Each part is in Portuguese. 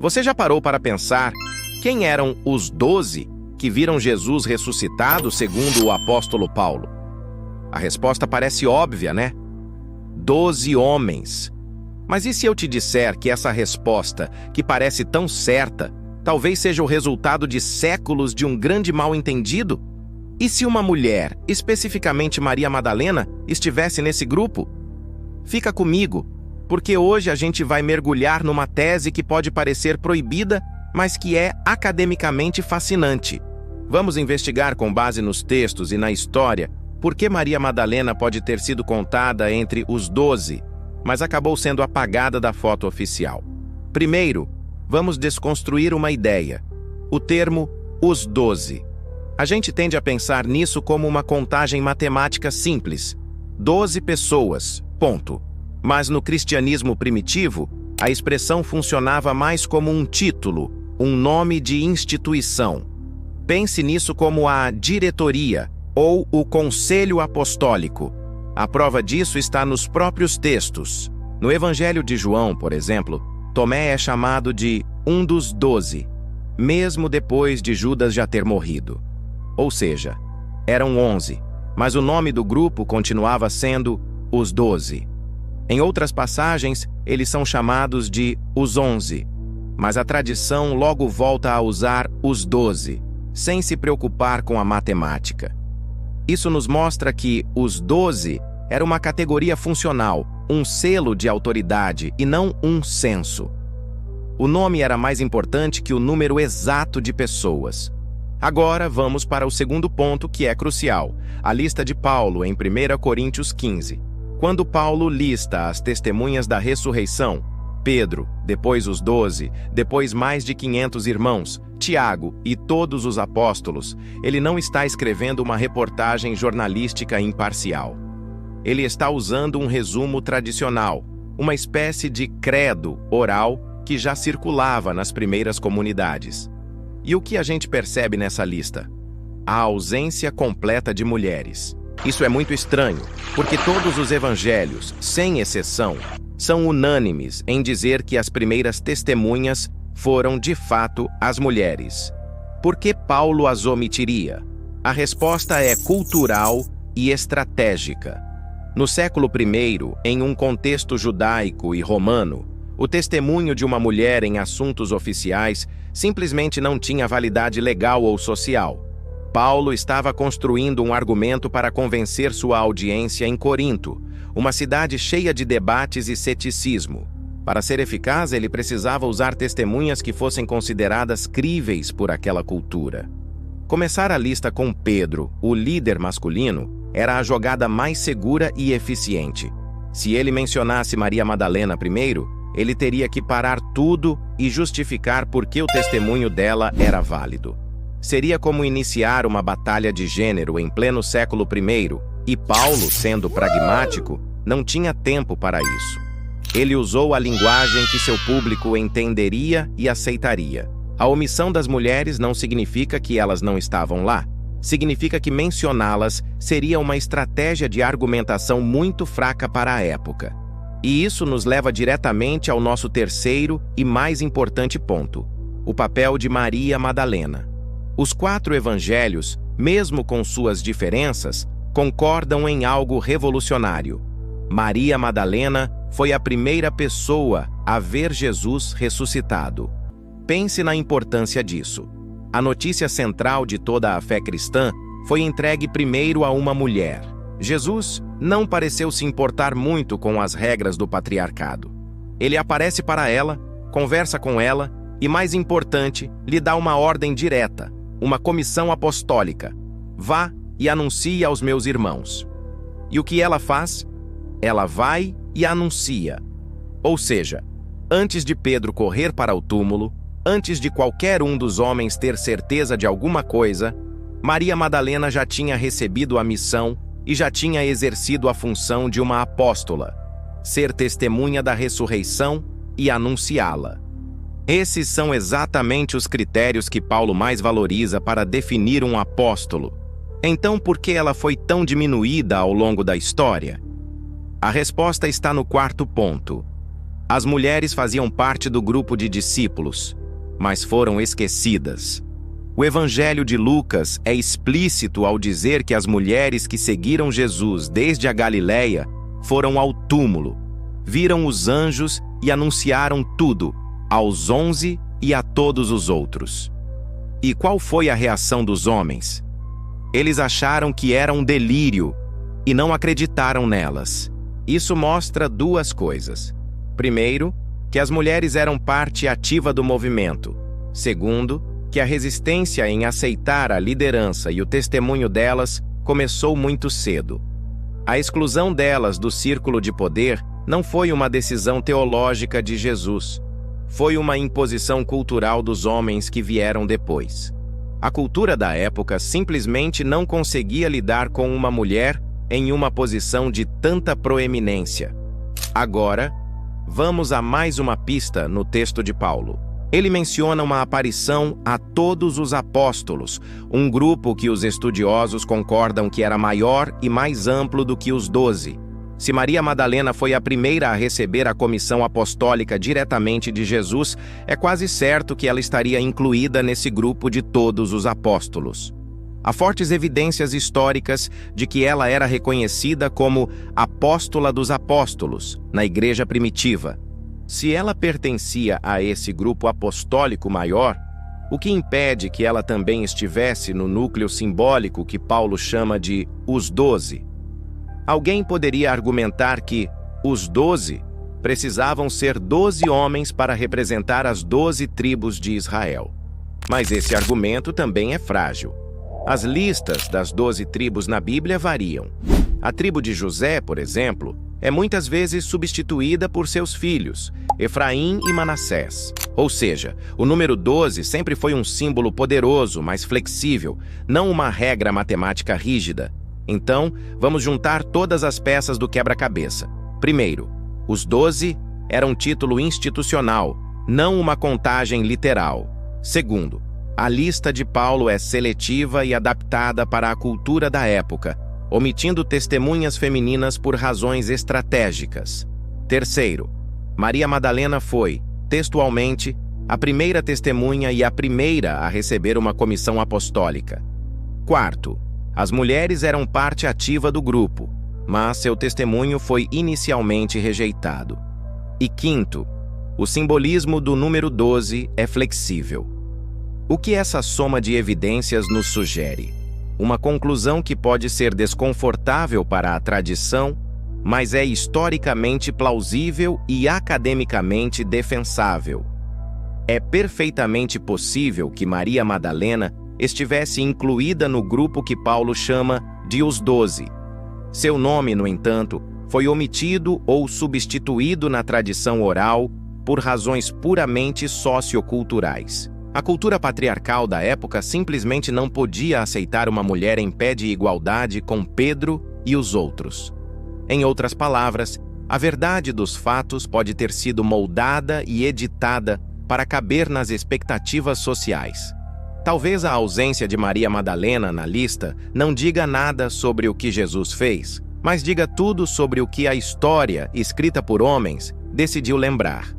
Você já parou para pensar quem eram os 12 que viram Jesus ressuscitado, segundo o apóstolo Paulo? A resposta parece óbvia, né? 12 homens. Mas e se eu te disser que essa resposta, que parece tão certa, talvez seja o resultado de séculos de um grande mal-entendido? E se uma mulher, especificamente Maria Madalena, estivesse nesse grupo? Fica comigo, porque hoje a gente vai mergulhar numa tese que pode parecer proibida, mas que é academicamente fascinante. Vamos investigar com base nos textos e na história por que Maria Madalena pode ter sido contada entre os 12, mas acabou sendo apagada da foto oficial. Primeiro, vamos desconstruir uma ideia: o termo os 12. A gente tende a pensar nisso como uma contagem matemática simples. 12 pessoas, ponto. Mas no cristianismo primitivo, a expressão funcionava mais como um título, um nome de instituição. Pense nisso como a diretoria ou o conselho apostólico. A prova disso está nos próprios textos. No Evangelho de João, por exemplo, Tomé é chamado de um dos 12, mesmo depois de Judas já ter morrido. Ou seja, eram 11, mas o nome do grupo continuava sendo os 12. Em outras passagens, eles são chamados de os 11, mas a tradição logo volta a usar os 12, sem se preocupar com a matemática. Isso nos mostra que os 12 era uma categoria funcional, um selo de autoridade e não um censo. O nome era mais importante que o número exato de pessoas. Agora vamos para o segundo ponto, que é crucial: a lista de Paulo em 1 Coríntios 15. Quando Paulo lista as testemunhas da ressurreição, Pedro, depois os 12, depois mais de 500 irmãos, Tiago e todos os apóstolos, ele não está escrevendo uma reportagem jornalística imparcial. Ele está usando um resumo tradicional, uma espécie de credo oral que já circulava nas primeiras comunidades. E o que a gente percebe nessa lista? A ausência completa de mulheres. Isso é muito estranho, porque todos os evangelhos, sem exceção, são unânimes em dizer que as primeiras testemunhas foram, de fato, as mulheres. Por que Paulo as omitiria? A resposta é cultural e estratégica. No século I, em um contexto judaico e romano, o testemunho de uma mulher em assuntos oficiais simplesmente não tinha validade legal ou social. Paulo estava construindo um argumento para convencer sua audiência em Corinto, uma cidade cheia de debates e ceticismo. Para ser eficaz, ele precisava usar testemunhas que fossem consideradas críveis por aquela cultura. Começar a lista com Pedro, o líder masculino, era a jogada mais segura e eficiente. Se ele mencionasse Maria Madalena primeiro, ele teria que parar tudo e justificar por que o testemunho dela era válido. Seria como iniciar uma batalha de gênero em pleno século I, e Paulo, sendo pragmático, não tinha tempo para isso. Ele usou a linguagem que seu público entenderia e aceitaria. A omissão das mulheres não significa que elas não estavam lá. Significa que mencioná-las seria uma estratégia de argumentação muito fraca para a época. E isso nos leva diretamente ao nosso terceiro e mais importante ponto: o papel de Maria Madalena. Os 4 evangelhos, mesmo com suas diferenças, concordam em algo revolucionário. Maria Madalena foi a primeira pessoa a ver Jesus ressuscitado. Pense na importância disso. A notícia central de toda a fé cristã foi entregue primeiro a uma mulher. Jesus não pareceu se importar muito com as regras do patriarcado. Ele aparece para ela, conversa com ela e, mais importante, lhe dá uma ordem direta, uma comissão apostólica: vá e anuncie aos meus irmãos. E o que ela faz? Ela vai e anuncia. Ou seja, antes de Pedro correr para o túmulo, antes de qualquer um dos homens ter certeza de alguma coisa, Maria Madalena já tinha recebido a missão e já tinha exercido a função de uma apóstola: ser testemunha da ressurreição e anunciá-la. Esses são exatamente os critérios que Paulo mais valoriza para definir um apóstolo. Então, por que ela foi tão diminuída ao longo da história? A resposta está no quarto ponto: As mulheres faziam parte do grupo de discípulos, mas foram esquecidas. O Evangelho de Lucas é explícito ao dizer que as mulheres que seguiram Jesus desde a Galileia foram ao túmulo, viram os anjos e anunciaram tudo aos 11 e a todos os outros. E qual foi a reação dos homens? Eles acharam que era um delírio e não acreditaram nelas. Isso mostra duas coisas. Primeiro, que as mulheres eram parte ativa do movimento. Segundo, que a resistência em aceitar a liderança e o testemunho delas começou muito cedo. A exclusão delas do círculo de poder não foi uma decisão teológica de Jesus. Foi uma imposição cultural dos homens que vieram depois. A cultura da época simplesmente não conseguia lidar com uma mulher em uma posição de tanta proeminência. Agora, vamos a mais uma pista no texto de Paulo. Ele menciona uma aparição a todos os apóstolos, um grupo que os estudiosos concordam que era maior e mais amplo do que os 12. Se Maria Madalena foi a primeira a receber a comissão apostólica diretamente de Jesus, é quase certo que ela estaria incluída nesse grupo de todos os apóstolos. Há fortes evidências históricas de que ela era reconhecida como apóstola dos apóstolos na igreja primitiva. Se ela pertencia a esse grupo apostólico maior, o que impede que ela também estivesse no núcleo simbólico que Paulo chama de os 12? Alguém poderia argumentar que os 12 precisavam ser 12 homens para representar as 12 tribos de Israel. Mas esse argumento também é frágil. As listas das 12 tribos na Bíblia variam. A tribo de José, por exemplo, é muitas vezes substituída por seus filhos, Efraim e Manassés. Ou seja, o número 12 sempre foi um símbolo poderoso, mas flexível, não uma regra matemática rígida. Então, vamos juntar todas as peças do quebra-cabeça. Primeiro, os 12 eram um título institucional, não uma contagem literal. Segundo, a lista de Paulo é seletiva e adaptada para a cultura da época, omitindo testemunhas femininas por razões estratégicas. Terceiro, Maria Madalena foi, textualmente, a primeira testemunha e a primeira a receber uma comissão apostólica. Quarto, as mulheres eram parte ativa do grupo, mas seu testemunho foi inicialmente rejeitado. E quinto, o simbolismo do número 12 é flexível. O que essa soma de evidências nos sugere? Uma conclusão que pode ser desconfortável para a tradição, mas é historicamente plausível e academicamente defensável. É perfeitamente possível que Maria Madalena estivesse incluída no grupo que Paulo chama de os 12. Seu nome, no entanto, foi omitido ou substituído na tradição oral por razões puramente socioculturais. A cultura patriarcal da época simplesmente não podia aceitar uma mulher em pé de igualdade com Pedro e os outros. Em outras palavras, a verdade dos fatos pode ter sido moldada e editada para caber nas expectativas sociais. Talvez a ausência de Maria Madalena na lista não diga nada sobre o que Jesus fez, mas diga tudo sobre o que a história, escrita por homens, decidiu lembrar.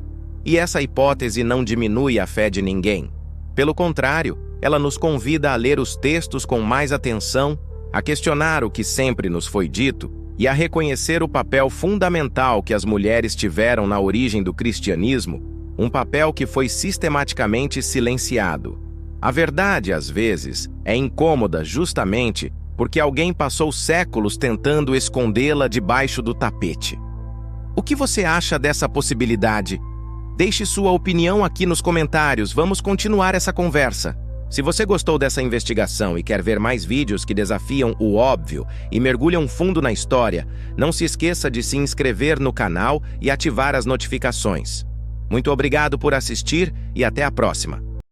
E essa hipótese não diminui a fé de ninguém. Pelo contrário, ela nos convida a ler os textos com mais atenção, a questionar o que sempre nos foi dito e a reconhecer o papel fundamental que as mulheres tiveram na origem do cristianismo, um papel que foi sistematicamente silenciado. A verdade, às vezes, é incômoda justamente porque alguém passou séculos tentando escondê-la debaixo do tapete. O que você acha dessa possibilidade? Deixe sua opinião aqui nos comentários, vamos continuar essa conversa. Se você gostou dessa investigação e quer ver mais vídeos que desafiam o óbvio e mergulham fundo na história, não se esqueça de se inscrever no canal e ativar as notificações. Muito obrigado por assistir e até a próxima.